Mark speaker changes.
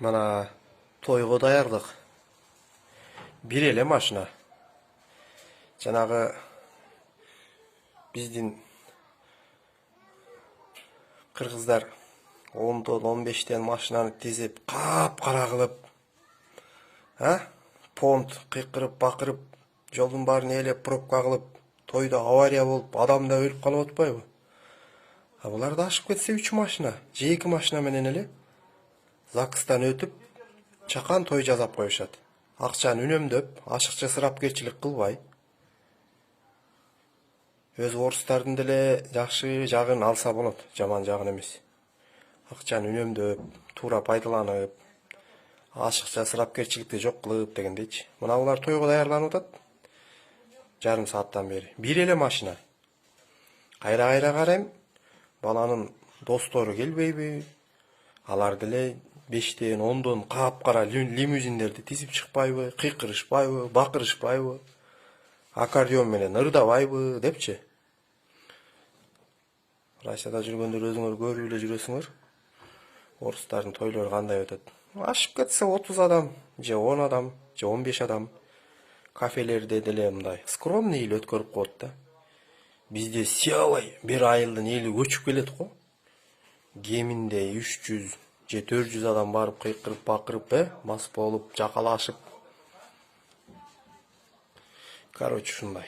Speaker 1: Mana toyga dayardık. Bir ele maşına. Janagı bizdin kırgızlar 10'dan 15'ten maşınаны tizip kap-kara kılıp понт кыйкырып бакырып жолдун баарын ээлеп пробка кылып тойда авария болуп адам да өлүп калып атпайбы? Булар да ашып кетсе 3 машина же 2 машина менен эле ЗАГСтан өтүп чакан той жасап коюшат. Акчаны үнөмдөп, ашыкча ысырапкерчилик кылбай. Өз орустардын деле жакшы жагын алса болот, жаман жагын эмес. Акчаны үнөмдөп, туура пайдаланып, ашыкча ысырапкерчиликти жок кылып дегендейчи. Мына булар тойго даярданып атат. Жарым сааттан бери. Bir эле машина. Кайра карайм, баланын достору келбейби? Алар деле 5'ten 10'dan кап-кара лимузиндерди тизип чыкпайбы, кыйкырышпайбы, бакырышпайбы, аккордеон менен ырдабайбы депчи. Россияда жүргөндөр өзүңөр көрүп эле жүрөсүңөр. Орустардын тойлору кандай өтөт? Ашып кетсе 30 адам, же 10 адам, же 15 адам. Кафелерде деле мындай скромный эле өткөрүп коет да. Бизде сыялай бир айылдын эли көчүп келет го. Кеминде 300 же 400 адам барып кыйкырып бакырып, мас болуп, жакалашып. Короче, ушундай.